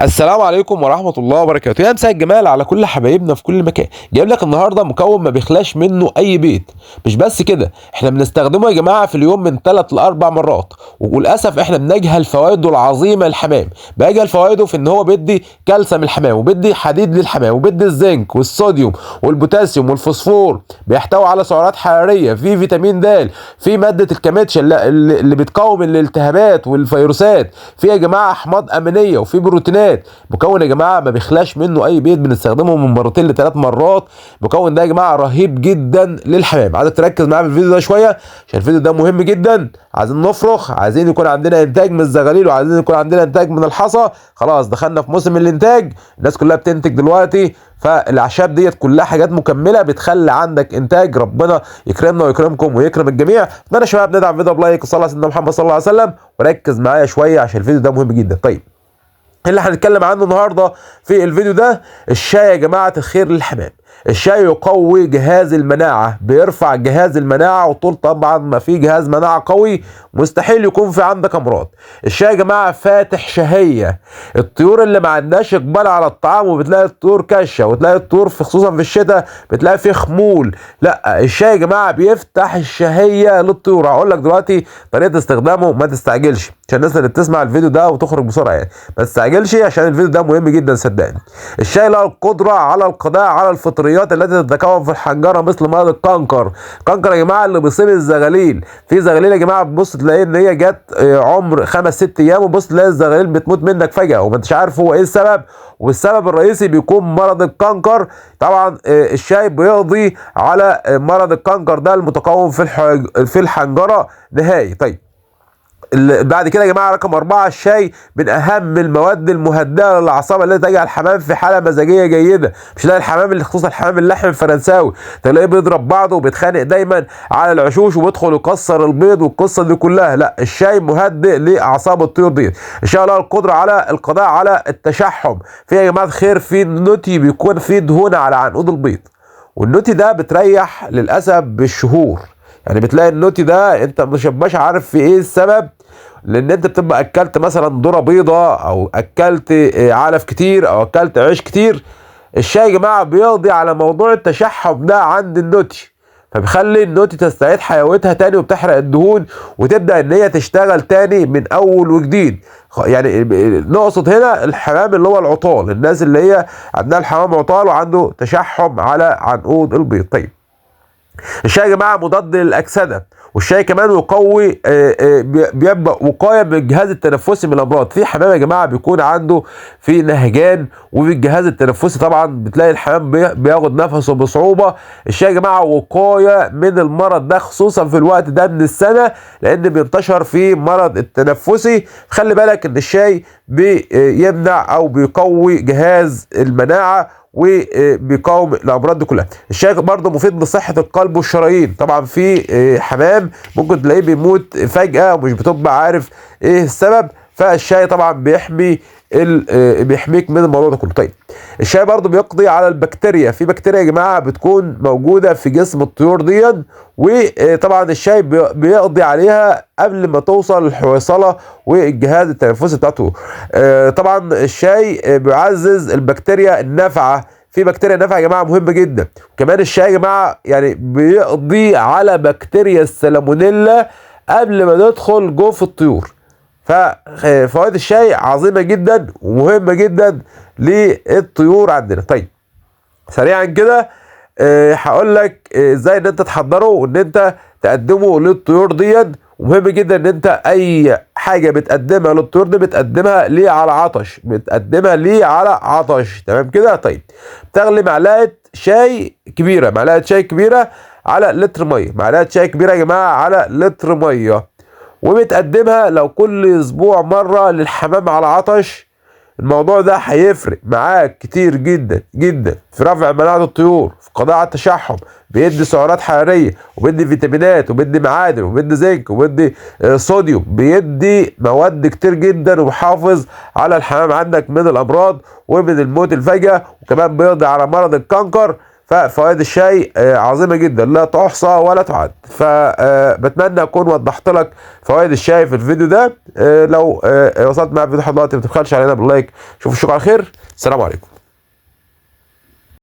السلام عليكم ورحمة الله وبركاته. يا مساء الجمال على كل حبايبنا في كل مكان. جايب لك النهارده مكون ما بيخلاش منه أي بيت. مش بس كده، احنا بنستخدمه يا جماعة في اليوم من 3 ل 4 مرات، وللأسف احنا بنجهل فوائده العظيمة للحمام. بنجهل فوائده في إن هو بيدي كالسيوم للحمام، وبيدي حديد للحمام، وبيدي الزنك والصوديوم والبوتاسيوم والفوسفور. بيحتوي على سعرات حرارية، في فيتامين د، في مادة الكاميتش اللي بتقاوم الالتهابات والفيروسات، في يا جماعة أحماض أمينية، وفي بروتينات. مكون يا جماعه ما بيخلاش منه اي بيت، بنستخدمه من مرتين لثلاث مرات. المكون ده يا جماعه رهيب جدا للحمام. عايزك تركز معايا في الفيديو ده شويه، عشان الفيديو ده مهم جدا. عايزين نفرخ، عايزين يكون عندنا انتاج من الزغاليل، وعايزين يكون عندنا انتاج من الحصى. خلاص دخلنا في موسم الانتاج، الناس كلها بتنتج دلوقتي، فالاعشاب ديت كلها حاجات مكمله بتخلي عندك انتاج. ربنا يكرمنا ويكرمكم ويكرم الجميع. اتمنى يا شباب ندعم الفيديو بلايك وصلى على سيدنا محمد صلى الله عليه وسلم، وركز معايا شويه عشان الفيديو ده مهم جدا. طيب، اللي هنتكلم عنه النهارده في الفيديو ده الشاي يا جماعه الخير للحمام. الشاي يقوي جهاز المناعه، بيرفع جهاز المناعه، وطول طبعا ما في جهاز مناعه قوي مستحيل يكون في عندك امراض. الشاي يا جماعه فاتح شهيه. الطيور اللي ما عندهاش اقبال على الطعام، وبتلاقي الطيور كشه، وتلاقي الطيور خصوصا في الشتاء بتلاقي فيه خمول. لا، الشاي يا جماعه بيفتح الشهيه للطيور. هقول لك دلوقتي طريقه استخدامه، ما تستعجلش عشان الناس اللي بتسمع الفيديو ده وتخرج بسرعه يعني. ما تستعجلش عشان الفيديو ده مهم جدا صدقني. الشاي له القدره على القضاء على الفطريات التي تتكون في الحنجره، مثل مرض الكنكر. الكنكر يا جماعه اللي بيصيب الزغاليل. في زغاليل يا جماعه بتبص تلاقي ان هي جت عمر 5 6 ايام، وبص تلاقي الزغاليل بتموت منك فجاه وما انتش عارف هو ايه السبب. والسبب الرئيسي بيكون مرض الكنكر. طبعا الشاي بيقضي على مرض الكنكر ده المتكون في الحنجره نهائي. طيب، بعد كده يا جماعه رقم 4، الشاي من اهم المواد المهدئه للاعصاب التي تجعل الحمام في حاله مزاجيه جيده. مش تلاقي الحمام اللي خصوصا الحمام اللحم الفرنساوي تلاقيه بيضرب بعضه وبيتخانق دايما على العشوش وبيدخل يكسر البيض والقصه دي كلها. لا، الشاي مهدئ لاعصاب الطيور دي. الشاي له القدره على القضاء على التشحم. في يا جماعه الخير في النوتي بيكون فيه دهون على عنقود البيض، والنوتي ده بتريح للاسف بالشهور. يعني بتلاقي النوتي ده انت مش عارف في ايه السبب، لان انت بتبقى اكلت مثلا ذره بيضه، او اكلت علف كتير، او اكلت عيش كتير. الشاي يا جماعه بيقضي على موضوع التشحم ده عند النوتي، فبيخلي النوتي تستعيد حيويتها تاني، وبتحرق الدهون وتبدا ان هي تشتغل تاني من اول وجديد. يعني نقصد هنا الحمام اللي هو العطال، الناس اللي هي عندها الحمام عطال وعنده تشحم على عنقود البيض. طيب، الشاي يا جماعه مضاد للاكسده. والشاي كمان يقوي بيبقى وقايه من الجهاز التنفسي من الامراض. في حمام يا جماعه بيكون عنده في نهجان، وفي الجهاز التنفسي طبعا بتلاقي الحمام بياخد نفسه بصعوبه. الشاي يا جماعه وقايه من المرض ده، خصوصا في الوقت ده من السنه، لان بينتشر فيه مرض التنفسي. خلي بالك ان الشاي بيمنع او بيقوي جهاز المناعه، وبيقاوم الامراض دي كلها. الشاي برضه مفيد لصحه القلب والشرايين. طبعا في حمام ممكن تلاقيه بيموت فجاه ومش بتبقى عارف ايه السبب، فالشاي طبعا بيحميك من الموضوع ده كله. طيب، الشاي برضه بيقضي على البكتيريا. في بكتيريا يا جماعه بتكون موجوده في جسم الطيور دي، وطبعا الشاي بيقضي عليها قبل ما توصل الحويصله والجهاز التنفسي بتاعته. طبعا الشاي بيعزز البكتيريا النافعه. في بكتيريا نافعه يا جماعه مهمه جدا. كمان الشاي يا جماعه يعني بيقضي على بكتيريا السالمونيلا قبل ما تدخل جوف الطيور. ففوائد الشاي عظيمه جدا ومهمه جدا للطيور عندنا. طيب، سريعا كده هقول لك ازاي ان انت تحضره وان انت تقدمه للطيور دي. ومهم جدا ان انت اي حاجه بتقدمها للطيور دي بتقدمها ليه على عطش، بتقدمها ليه على عطش. تمام كده؟ طيب، بتغلي معلقه شاي كبيره، معلقه شاي كبيره على لتر ميه، معلقه شاي كبيره يا جماعه على لتر ميه، وبتقدمها لو كل اسبوع مره للحمام على عطش. الموضوع ده هيفرق معاك كتير جدا جدا في رفع مناعة الطيور، في قضاء على التشحم. بيدي سعرات حرارية، وبيدي فيتامينات، وبيدي معادن، وبيدي زنك، وبيدي صوديوم. بيدي مواد كتير جدا، وبيحافظ على الحمام عندك من الأمراض ومن الموت الفجأة. وكمان بيقضي على مرض الكنكر. ففوائد الشاي عظيمه جدا لا تحصى ولا تعد. فبتمنى اكون وضحت لك فوائد الشاي في الفيديو ده. لو وصلت معايا في فيديو حضرتك ما تبخلش علينا باللايك. شوف الشكر على خير. السلام عليكم.